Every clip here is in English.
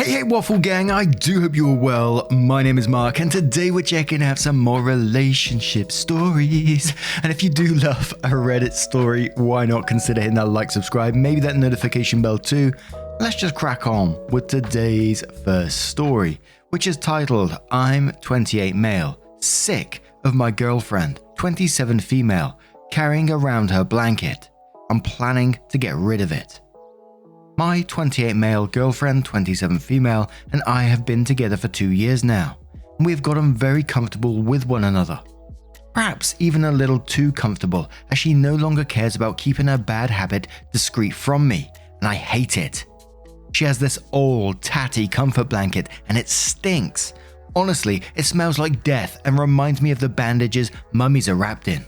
Hey Waffle Gang, I do hope you're well. My name is Mark and today we're checking out some more relationship stories. And if you do love a Reddit story, why not consider hitting that like, subscribe, maybe that notification bell too. Let's just crack on with today's first story, which is titled, I'm 28 male, sick of my girlfriend, 27 female, carrying around her blanket. I'm planning to get rid of it. My 28 male girlfriend, 27 female, and I have been together for 2 years now, and we have gotten very comfortable with one another. Perhaps even a little too comfortable, as she no longer cares about keeping her bad habit discreet from me, and I hate it. She has this old, tatty comfort blanket, and it stinks. Honestly, it smells like death and reminds me of the bandages mummies are wrapped in.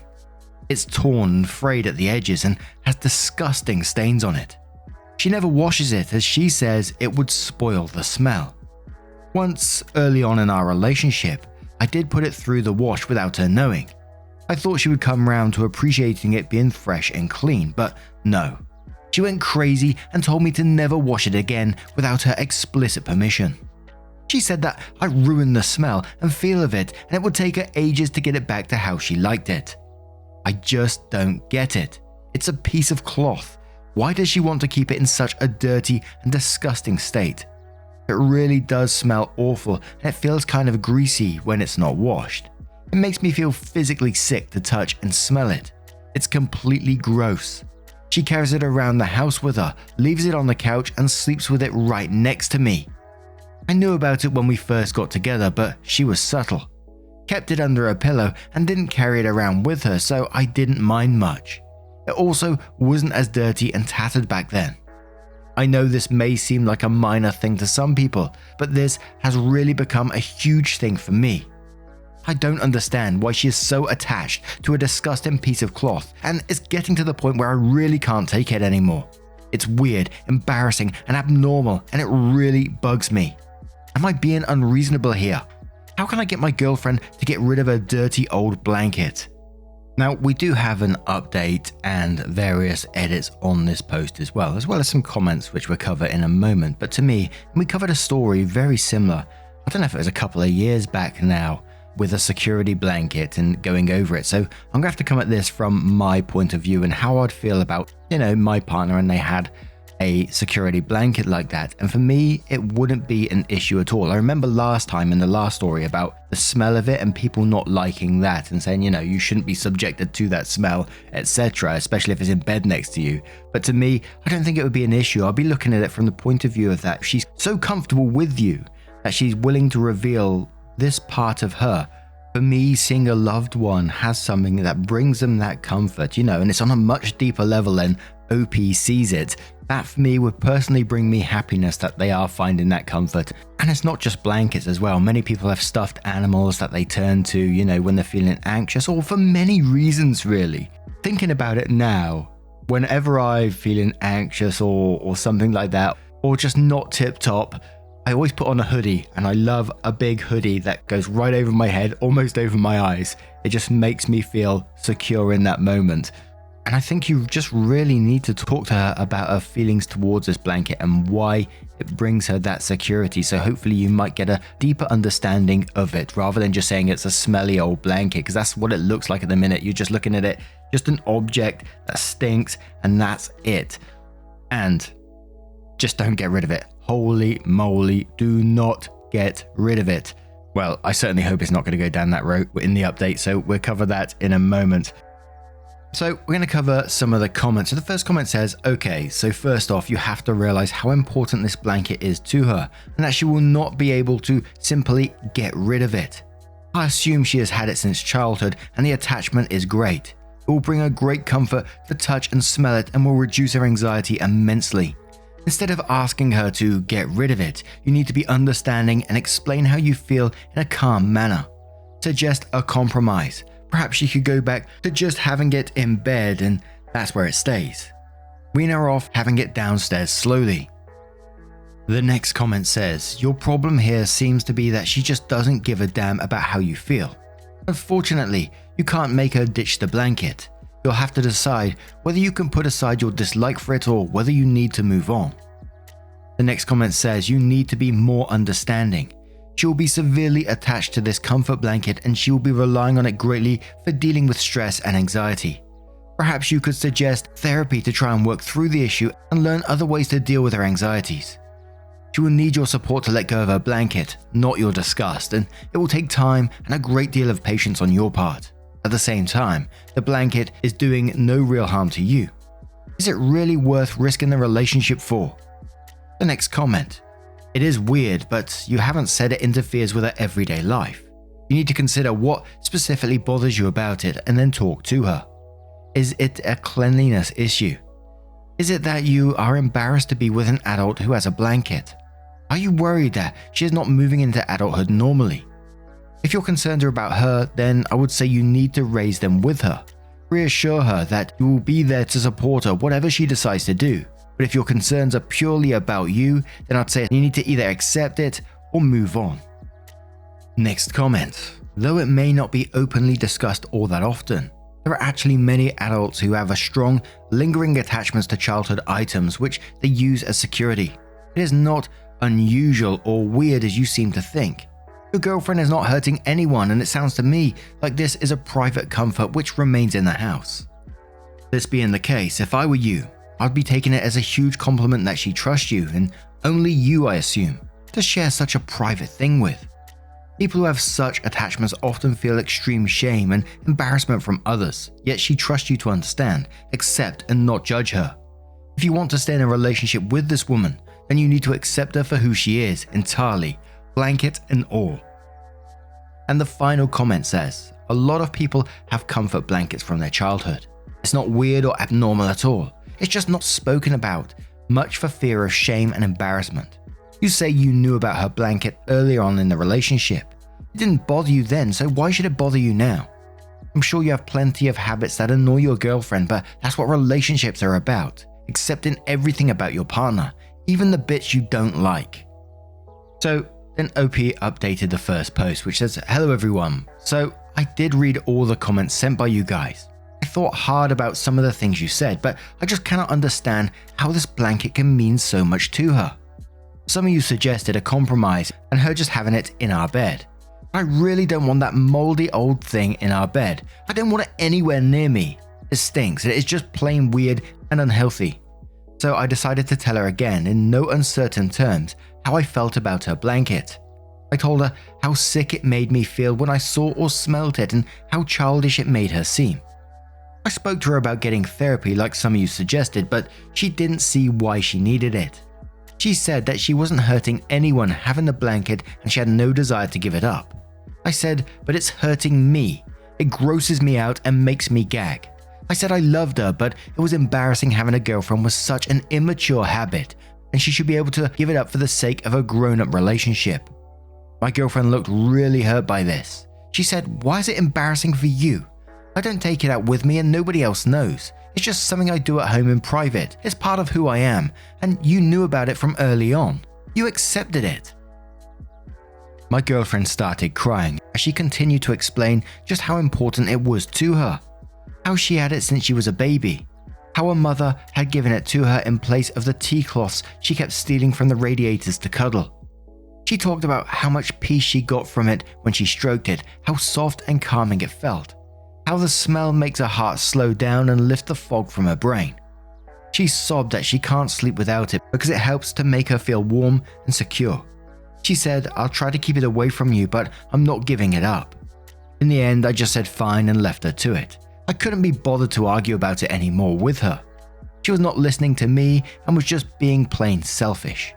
It's torn and frayed at the edges and has disgusting stains on it. She never washes it as she says it would spoil the smell. Once, early on in our relationship, I did put it through the wash without her knowing. I thought she would come round to appreciating it being fresh and clean, but no. She went crazy and told me to never wash it again without her explicit permission. She said that I ruined the smell and feel of it and it would take her ages to get it back to how she liked it. I just don't get it. It's a piece of cloth. Why does she want to keep it in such a dirty and disgusting state? It really does smell awful and it feels kind of greasy when it's not washed. It makes me feel physically sick to touch and smell it. It's completely gross. She carries it around the house with her, leaves it on the couch and sleeps with it right next to me. I knew about it when we first got together, but she was subtle. Kept it under her pillow and didn't carry it around with her, so I didn't mind much. It also wasn't as dirty and tattered back then. I know this may seem like a minor thing to some people, but this has really become a huge thing for me. I don't understand why she is so attached to a disgusting piece of cloth, and it's getting to the point where I really can't take it anymore. It's weird, embarrassing, and abnormal, and it really bugs me. Am I being unreasonable here? How can I get my girlfriend to get rid of a dirty old blanket? Now, we do have an update and various edits on this post as well as some comments which we'll cover in a moment. But to me, we covered a story very similar, I don't know if it was a couple of years back now, with a security blanket and going over it. So I'm going to have to come at this from my point of view and how I'd feel about, my partner and they had a security blanket like that. And for me, it wouldn't be an issue at all. I remember last time in the last story about the smell of it and people not liking that and saying, you shouldn't be subjected to that smell, etc., especially if it's in bed next to you. But to me, I don't think it would be an issue. I'll be looking at it from the point of view of that she's so comfortable with you that she's willing to reveal this part of her. For me, seeing a loved one has something that brings them that comfort, and it's on a much deeper level than OP sees it. That for me would personally bring me happiness that they are finding that comfort. And it's not just blankets as well. Many people have stuffed animals that they turn to, when they're feeling anxious or for many reasons really. Thinking about it now, whenever I'm feeling anxious or something like that, or just not tip top, I always put on a hoodie, and I love a big hoodie that goes right over my head, almost over my eyes. It just makes me feel secure in that moment. And I think you just really need to talk to her about her feelings towards this blanket and why it brings her that security. So hopefully you might get a deeper understanding of it rather than just saying it's a smelly old blanket, because that's what it looks like at the minute. You're just looking at it, just an object that stinks, and that's it. And just don't get rid of it. Holy moly, do not get rid of it. Well, I certainly hope it's not going to go down that road in the update, so we'll cover that in a moment. So we're going to cover some of the comments. So the first comment says, okay, so first off, you have to realize how important this blanket is to her and that she will not be able to simply get rid of it. I assume she has had it since childhood and the attachment is great. It will bring her great comfort to touch and smell it and will reduce her anxiety immensely. Instead of asking her to get rid of it, you need to be understanding and explain how you feel in a calm manner. Suggest a compromise. Perhaps she could go back to just having it in bed and that's where it stays. Wean her off having it downstairs slowly. The next comment says, your problem here seems to be that she just doesn't give a damn about how you feel. Unfortunately, you can't make her ditch the blanket. You'll have to decide whether you can put aside your dislike for it or whether you need to move on. The next comment says, you need to be more understanding. She will be severely attached to this comfort blanket and she will be relying on it greatly for dealing with stress and anxiety. Perhaps you could suggest therapy to try and work through the issue and learn other ways to deal with her anxieties. She will need your support to let go of her blanket, not your disgust, and it will take time and a great deal of patience on your part. At the same time, the blanket is doing no real harm to you. Is it really worth risking the relationship for? The next comment. It is weird, but you haven't said it interferes with her everyday life. You need to consider what specifically bothers you about it and then talk to her. Is it a cleanliness issue? Is it that you are embarrassed to be with an adult who has a blanket? Are you worried that she is not moving into adulthood normally? If your concerns are about her, then I would say you need to raise them with her. Reassure her that you will be there to support her whatever she decides to do. But if your concerns are purely about you, then I'd say you need to either accept it or move on. Next comment. Though it may not be openly discussed all that often, there are actually many adults who have a strong, lingering attachments to childhood items which they use as security. It is not unusual or weird as you seem to think. Your girlfriend is not hurting anyone, and it sounds to me like this is a private comfort which remains in the house. This being the case, if I were you, I'd be taking it as a huge compliment that she trusts you, and only you, I assume, to share such a private thing with. People who have such attachments often feel extreme shame and embarrassment from others, yet she trusts you to understand, accept, and not judge her. If you want to stay in a relationship with this woman, then you need to accept her for who she is, entirely, blanket and all. And the final comment says, a lot of people have comfort blankets from their childhood. It's not weird or abnormal at all. It's just not spoken about, much for fear of shame and embarrassment. You say you knew about her blanket earlier on in the relationship. It didn't bother you then, so why should it bother you now? I'm sure you have plenty of habits that annoy your girlfriend, but that's what relationships are about, accepting everything about your partner, even the bits you don't like. So then OP updated the first post, which says, hello everyone. So I did read all the comments sent by you guys. I thought hard about some of the things you said, but I just cannot understand how this blanket can mean so much to her. Some of you suggested a compromise and her just having it in our bed. I really don't want that moldy old thing in our bed. I don't want it anywhere near me. It stinks. It is just plain weird and unhealthy. So I decided to tell her again in no uncertain terms how I felt about her blanket. I told her how sick it made me feel when I saw or smelled it and how childish it made her seem. I spoke to her about getting therapy like some of you suggested, but she didn't see why she needed it. She said that she wasn't hurting anyone having the blanket and she had no desire to give it up. I said, but it's hurting me. It grosses me out and makes me gag. I said I loved her, but it was embarrassing having a girlfriend with such an immature habit, and she should be able to give it up for the sake of a grown-up relationship. My girlfriend looked really hurt by this. She said, why is it embarrassing for you? I don't take it out with me and nobody else knows. It's just something I do at home in private. It's part of who I am, and you knew about it from early on. You accepted it. My girlfriend started crying as she continued to explain just how important it was to her. How she had it since she was a baby. How her mother had given it to her in place of the tea cloths she kept stealing from the radiators to cuddle. She talked about how much peace she got from it when she stroked it, how soft and calming it felt. How the smell makes her heart slow down and lift the fog from her brain. She sobbed that she can't sleep without it because it helps to make her feel warm and secure. She said, I'll try to keep it away from you, but I'm not giving it up. In the end, I just said fine and left her to it. I couldn't be bothered to argue about it anymore with her. She was not listening to me and was just being plain selfish.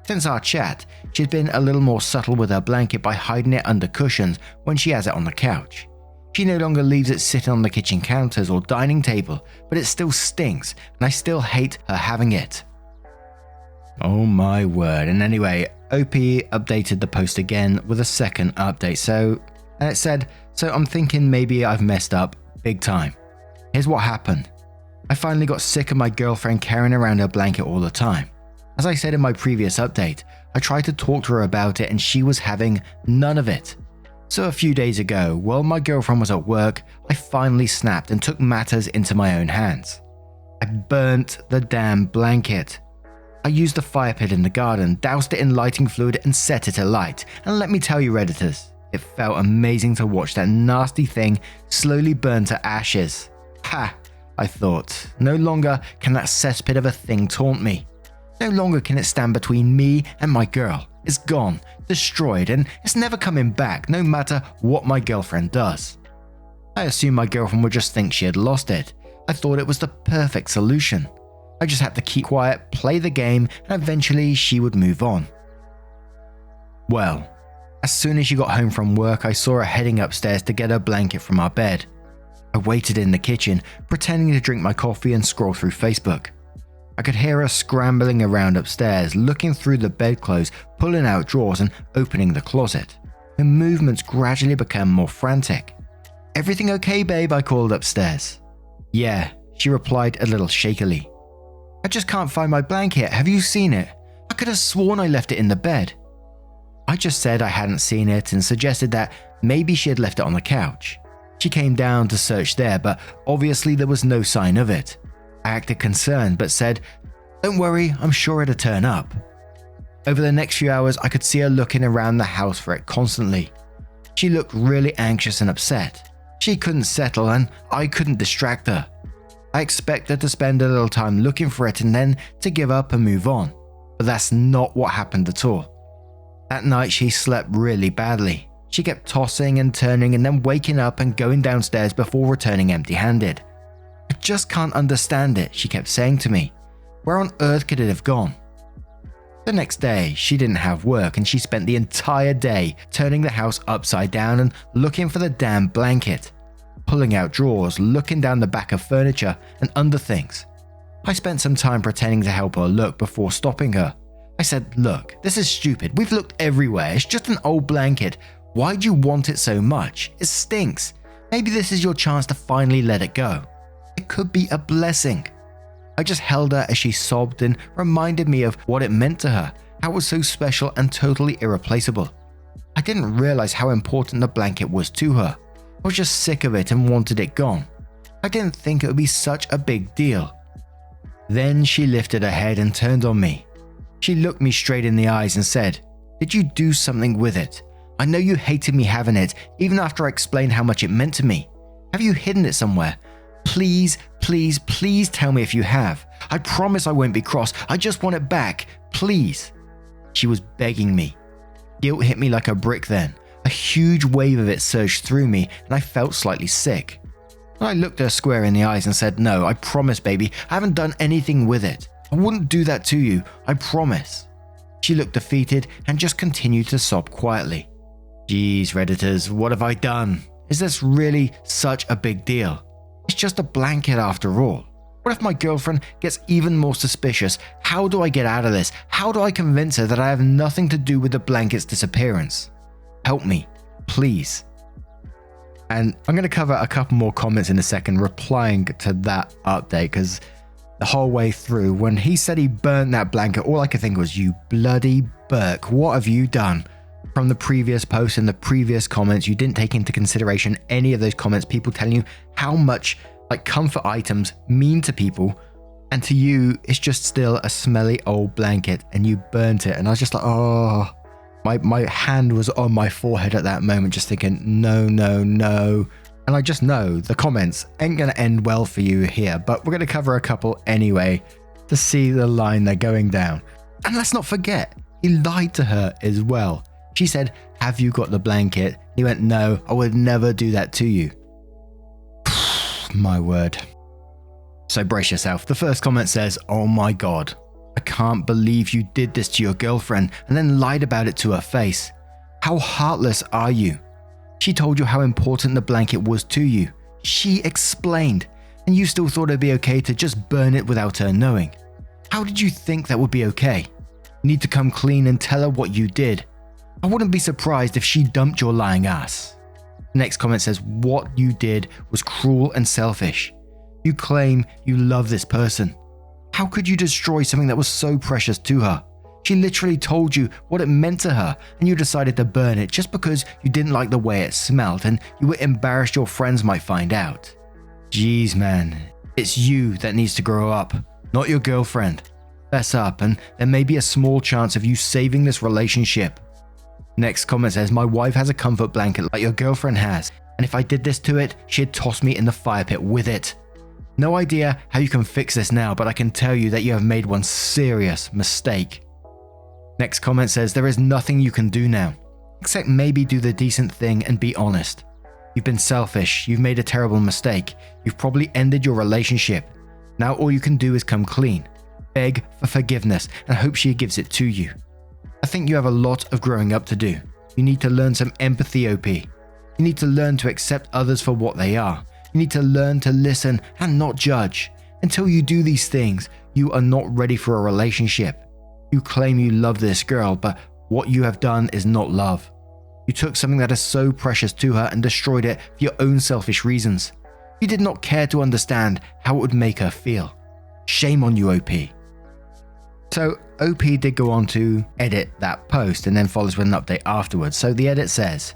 Since our chat, she's been a little more subtle with her blanket by hiding it under cushions when she has it on the couch. She no longer leaves it sitting on the kitchen counters or dining table, but it still stinks and I still hate her having it. Oh my word. And anyway, OP updated the post again with a second update. And it said, so I'm thinking maybe I've messed up big time. Here's what happened. I finally got sick of my girlfriend carrying around her blanket all the time. As I said in my previous update, I tried to talk to her about it and she was having none of it. So a few days ago, while my girlfriend was at work, I finally snapped and took matters into my own hands. I burnt the damn blanket. I used the fire pit in the garden, doused it in lighting fluid and set it alight. And let me tell you, Redditors, it felt amazing to watch that nasty thing slowly burn to ashes. Ha, I thought. No longer can that cesspit of a thing taunt me. No longer can it stand between me and my girl. It's gone, destroyed, and it's never coming back, no matter what my girlfriend does. I assumed my girlfriend would just think she had lost it. I thought it was the perfect solution. I just had to keep quiet, play the game, and eventually she would move on. Well, as soon as she got home from work, I saw her heading upstairs to get her blanket from our bed. I waited in the kitchen, pretending to drink my coffee and scroll through Facebook. I could hear her scrambling around upstairs, looking through the bedclothes, pulling out drawers and opening the closet. Her movements gradually became more frantic. "Everything okay, babe?" I called upstairs. "Yeah," she replied a little shakily. "I just can't find my blanket. Have you seen it? I could have sworn I left it in the bed." I just said I hadn't seen it and suggested that maybe she had left it on the couch. She came down to search there, but obviously there was no sign of it. I acted concerned but said, "Don't worry, I'm sure it'll turn up." Over the next few hours, I could see her looking around the house for it constantly. She looked really anxious and upset. She couldn't settle and I couldn't distract her. I expected to spend a little time looking for it and then to give up and move on, but that's not what happened at all. That night she slept really badly. She kept tossing and turning and then waking up and going downstairs before returning empty-handed. "I just can't understand it," she kept saying to me. "Where on earth could it have gone?" The next day, she didn't have work and she spent the entire day turning the house upside down and looking for the damn blanket, pulling out drawers, looking down the back of furniture and under things. I spent some time pretending to help her look before stopping her. I said, "Look, this is stupid. We've looked everywhere. It's just an old blanket. Why do you want it so much? It stinks. Maybe this is your chance to finally let it go. It could be a blessing." I just held her as she sobbed and reminded me of what it meant to her, how it was so special and totally irreplaceable. I didn't realize how important the blanket was to her. I was just sick of it and wanted it gone. I didn't think it would be such a big deal. Then she lifted her head and turned on me. She looked me straight in the eyes and said, "Did you do something with it? I know you hated me having it, even after I explained how much it meant to me. Have you hidden it somewhere? Please, please, please tell me if you have. I promise I won't be cross. I just want it back. Please." She was begging me. Guilt hit me like a brick then. A huge wave of it surged through me and I felt slightly sick. I looked her square in the eyes and said, "No, I promise, baby. I haven't done anything with it. I wouldn't do that to you. I promise." She looked defeated and just continued to sob quietly. Geez, Redditors, what have I done? Is this really such a big deal? It's just a blanket after all. What if my girlfriend gets even more suspicious? How do I get out of this? How do I convince her that I have nothing to do with the blanket's disappearance? Help me, please. And I'm going to cover a couple more comments in a second replying to that update, because the whole way through, when he said he burnt that blanket, all I could think was, "You bloody Burke, what have you done?" From the previous post and the previous comments, you didn't take into consideration any of those comments, people telling you how much comfort items mean to people, and to you it's just still a smelly old blanket and you burnt it. And I was just like, oh, my hand was on my forehead at that moment, just thinking, no, no, no. And I just know the comments ain't gonna end well for you here, but we're gonna cover a couple anyway to see the line they're going down. And let's not forget, he lied to her as well. She said, "Have you got the blanket?" He went, "No, I would never do that to you." My word. So brace yourself. The first comment says, "Oh my God, I can't believe you did this to your girlfriend and then lied about it to her face. How heartless are you? She told you how important the blanket was to you. She explained, and you still thought it'd be okay to just burn it without her knowing. How did you think that would be okay? You need to come clean and tell her what you did. I wouldn't be surprised if she dumped your lying ass." The next comment says, "What you did was cruel and selfish. You claim you love this person. How could you destroy something that was so precious to her? She literally told you what it meant to her, and you decided to burn it just because you didn't like the way it smelled and you were embarrassed your friends might find out. Jeez, man, it's you that needs to grow up, not your girlfriend. Fess up and there may be a small chance of you saving this relationship. Next comment says, my wife has a comfort blanket like your girlfriend has, and if I did this to it, she'd toss me in the fire pit with it. No idea how you can fix this now, but I can tell you that you have made one serious mistake. Next comment says, there is nothing you can do now, except maybe do the decent thing and be honest. You've been selfish, you've made a terrible mistake, you've probably ended your relationship. Now all you can do is come clean, beg for forgiveness, and hope she gives it to you. I think you have a lot of growing up to do. You need to learn some empathy, OP. You need to learn to accept others for what they are. You need to learn to listen and not judge. Until you do these things, you are not ready for a relationship. You claim you love this girl, but what you have done is not love. You took something that is so precious to her and destroyed it for your own selfish reasons. You did not care to understand how it would make her feel. Shame on you, OP. So OP did go on to edit that post and then follows with an update afterwards. So the edit says,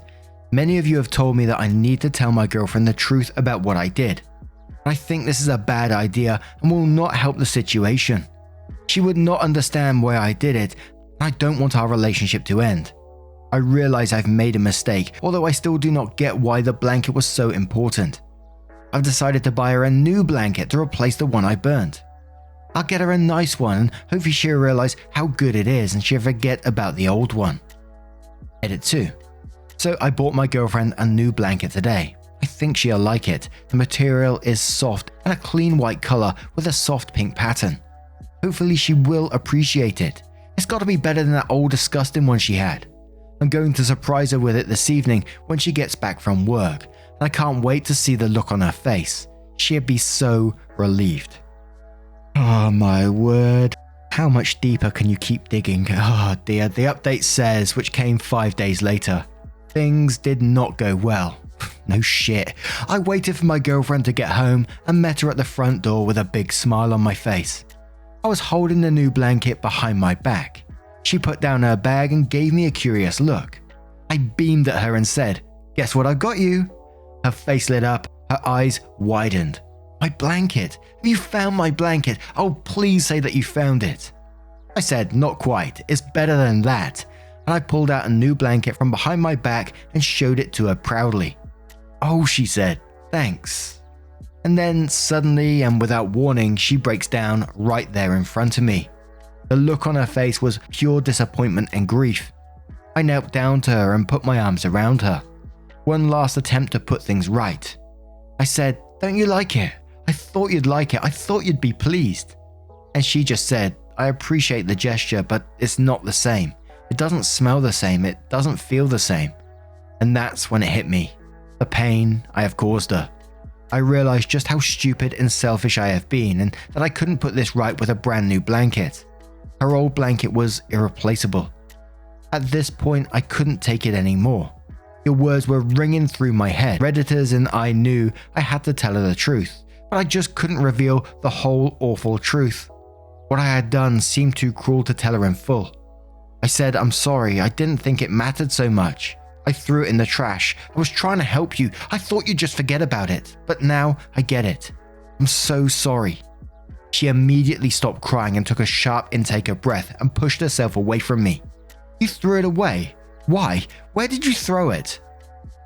many of you have told me that I need to tell my girlfriend the truth about what I did. I think this is a bad idea and will not help the situation. She would not understand why I did it, and I don't want our relationship to end. I realize I've made a mistake, although I still do not get why the blanket was so important. I've decided to buy her a new blanket to replace the one I burned. I'll get her a nice one and hopefully she'll realize how good it is and she'll forget about the old one. Edit 2. So I bought my girlfriend a new blanket today. I think she'll like it. The material is soft and a clean white color with a soft pink pattern. Hopefully she will appreciate it. It's got to be better than that old disgusting one she had. I'm going to surprise her with it this evening when she gets back from work, and I can't wait to see the look on her face. She'll be so relieved. Oh my word. How much deeper can you keep digging? Oh dear. The update says, which came 5 days later, things did not go well. No shit. I waited for my girlfriend to get home and met her at the front door with a big smile on my face. I was holding the new blanket behind my back. She put down her bag and gave me a curious look. I beamed at her and said, "Guess what I got you?" Her face lit up, her eyes widened. "My blanket. Have you found my blanket? Oh, please say that you found it." I said, "Not quite. It's better than that." And I pulled out a new blanket from behind my back and showed it to her proudly. "Oh," she said, "thanks." And then suddenly and without warning, she breaks down right there in front of me. The look on her face was pure disappointment and grief. I knelt down to her and put my arms around her. One last attempt to put things right. I said, "Don't you like it? I thought you'd like it. I thought you'd be pleased." And she just said, "I appreciate the gesture, but it's not the same. It doesn't smell the same. It doesn't feel the same." And that's when it hit me. The pain I have caused her. I realized just how stupid and selfish I have been and that I couldn't put this right with a brand new blanket. Her old blanket was irreplaceable. At this point, I couldn't take it anymore. Your words were ringing through my head. Redditors and I knew I had to tell her the truth, but I just couldn't reveal the whole awful truth. What I had done seemed too cruel to tell her in full. I said, "I'm sorry, I didn't think it mattered so much. I threw it in the trash. I was trying to help you. I thought you'd just forget about it. But now I get it. I'm so sorry." She immediately stopped crying and took a sharp intake of breath and pushed herself away from me. "You threw it away? Why? Where did you throw it?"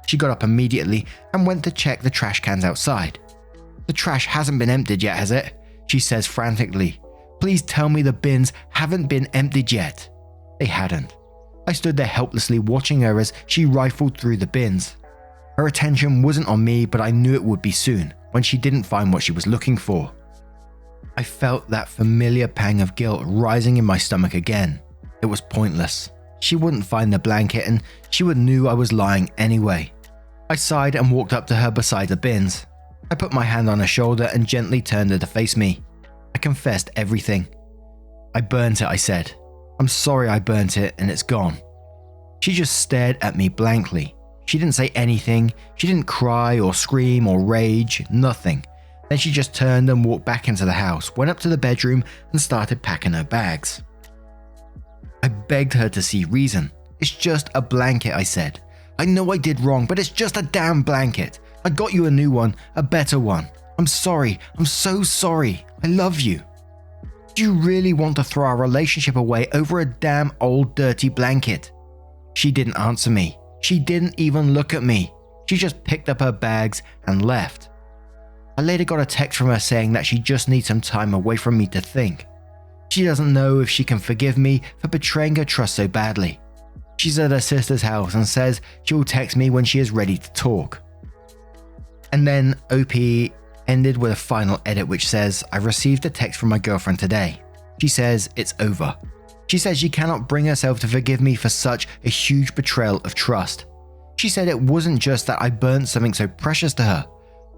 She got up immediately and went to check the trash cans outside. "The trash hasn't been emptied yet, has it?" she says frantically. "Please tell me the bins haven't been emptied yet." They hadn't. I stood there helplessly watching her as she rifled through the bins. Her attention wasn't on me, but I knew it would be soon, when she didn't find what she was looking for. I felt that familiar pang of guilt rising in my stomach again. It was pointless. She wouldn't find the blanket and she would knew I was lying anyway. I sighed and walked up to her beside the bins. I put my hand on her shoulder and gently turned her to face me. I confessed everything. "I burnt it," I said. "I'm sorry I burnt it and it's gone." She just stared at me blankly. She didn't say anything. She didn't cry or scream or rage, nothing. Then she just turned and walked back into the house, went up to the bedroom and started packing her bags. I begged her to see reason. "It's just a blanket," I said. "I know I did wrong, but it's just a damn blanket. I got you a new one, a better one. I'm sorry. I'm so sorry. I love you." Do you really want to throw our relationship away over a damn old dirty blanket? She didn't answer me. She didn't even look at me. She just picked up her bags and left. I later got a text from her saying that she just needs some time away from me to think. She doesn't know if she can forgive me for betraying her trust so badly. She's at her sister's house and says she will text me when she is ready to talk. And then OP ended with a final edit which says, I received a text from my girlfriend today. She says it's over. She says she cannot bring herself to forgive me for such a huge betrayal of trust. She said it wasn't just that I burnt something so precious to her,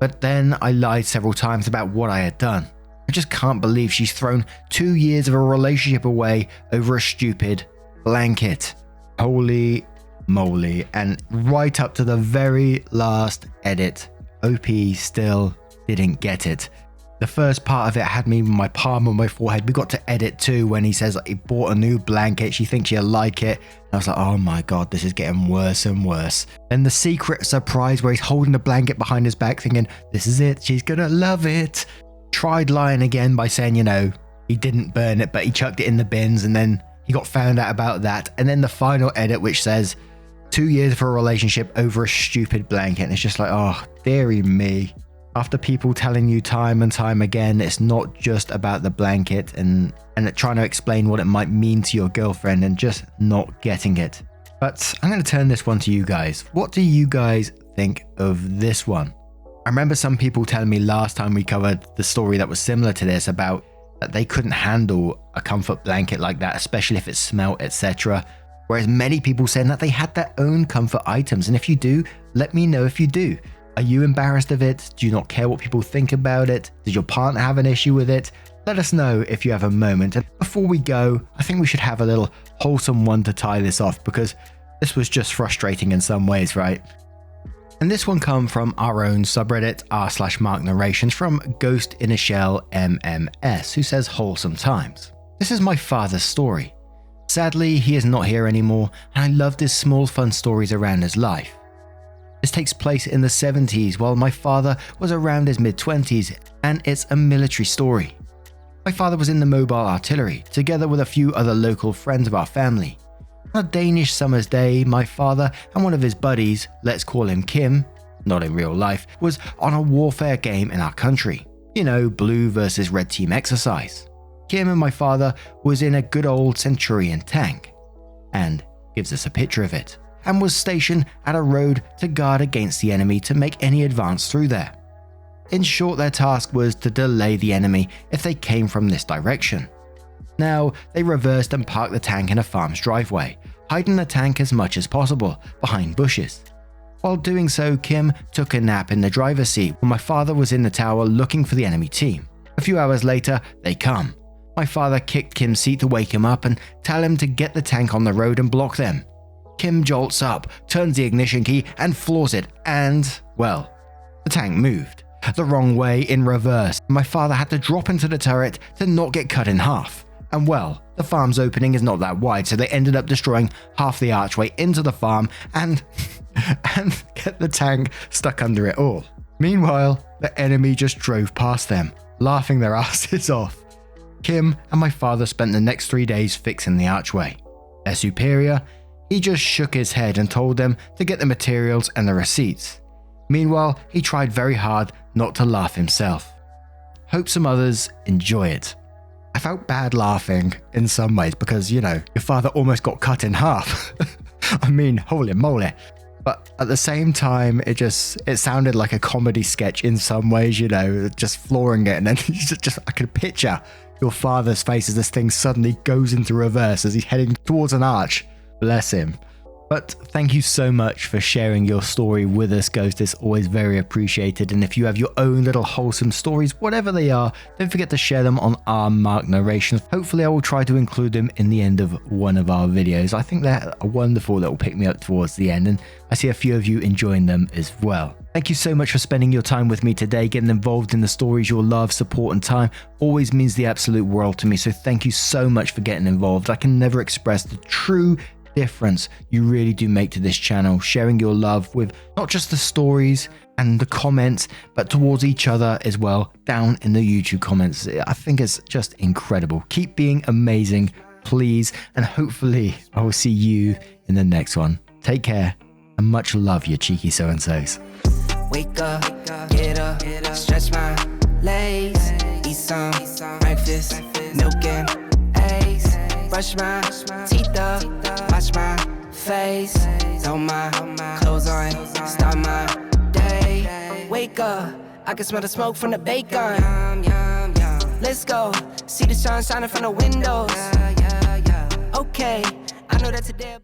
but then I lied several times about what I had done. I just can't believe she's thrown 2 years of a relationship away over a stupid blanket. Holy moly. And right up to the very last edit, OP still didn't get it. The first part of it had me with my palm on my forehead. We got to edit too when he says he bought a new blanket. She thinks she'll like it. And I was like, oh my God, this is getting worse and worse. And the secret surprise where he's holding the blanket behind his back thinking, this is it. She's going to love it. Tried lying again by saying, he didn't burn it, but he chucked it in the bins. And then he got found out about that. And then the final edit, which says 2 years for a relationship over a stupid blanket. And it's just like, oh, dearie me. After people telling you time and time again, it's not just about the blanket and trying to explain what it might mean to your girlfriend and just not getting it. But I'm going to turn this one to you guys. What do you guys think of this one? I remember some people telling me last time we covered the story that was similar to this about that they couldn't handle a comfort blanket like that, especially if it smelled, etc. Whereas many people saying that they had their own comfort items. And if you do, let me know if you do. Are you embarrassed of it? Do you not care what people think about it? Does your partner have an issue with it? Let us know if you have a moment. And before we go, I think we should have a little wholesome one to tie this off because this was just frustrating in some ways, right? And this one come from our own subreddit r/Mark Narrations from Ghost in a Shell MMS, who says wholesome times. This is my father's story. Sadly, he is not here anymore, and I loved his small fun stories around his life. This takes place in the 70s while my father was around his mid-20s, and it's a military story. My father was in the mobile artillery, together with a few other local friends of our family. On a Danish summer's day, my father and one of his buddies, let's call him Kim, not in real life, was on a warfare game in our country. Blue versus red team exercise. Kim and my father was in a good old Centurion tank, and gives us a picture of it, and was stationed at a road to guard against the enemy to make any advance through there. In short, their task was to delay the enemy if they came from this direction. Now, they reversed and parked the tank in a farm's driveway, hiding the tank as much as possible behind bushes. While doing so, Kim took a nap in the driver's seat while my father was in the tower looking for the enemy team. A few hours later, they come. My father kicked Kim's seat to wake him up and tell him to get the tank on the road and block them. Kim jolts up, turns the ignition key and floors it, and, well, the tank moved. The wrong way in reverse. My father had to drop into the turret to not get cut in half. And well, the farm's opening is not that wide, so they ended up destroying half the archway into the farm and get the tank stuck under it all. Meanwhile, the enemy just drove past them, laughing their asses off. Kim and my father spent the next 3 days fixing the archway. Their superior, he just shook his head and told them to get the materials and the receipts. Meanwhile, he tried very hard not to laugh himself. Hope some others enjoy it. I felt bad laughing in some ways because, your father almost got cut in half. I mean, holy moly. But at the same time, it sounded like a comedy sketch in some ways, just flooring it. And then I could picture your father's face as this thing suddenly goes into reverse as he's heading towards an arch. Bless him. But thank you so much for sharing your story with us, Ghost. It's always very appreciated. And if you have your own little wholesome stories, whatever they are, don't forget to share them on our Mark Narrations. Hopefully I will try to include them in the end of one of our videos. I think they're wonderful. That will pick me up towards the end. And I see a few of you enjoying them as well. Thank you so much for spending your time with me today. Getting involved in the stories. Your love, support and time always means the absolute world to me. So thank you so much for getting involved. I can never express the true difference you really do make to this channel, sharing your love with not just the stories and the comments, but towards each other as well, down in the YouTube comments. I think it's just incredible. Keep being amazing, please, and hopefully I will see you in the next one. Take care, and much love, you cheeky so-and-sos. Wake up, get up, stretch my legs, eat some breakfast, milk and eggs, brush my teeth up, wash my face, throw my clothes on, start my day. Wake up, I can smell the smoke from the bacon. Let's go, see the sun shining from the windows. Okay, I know that today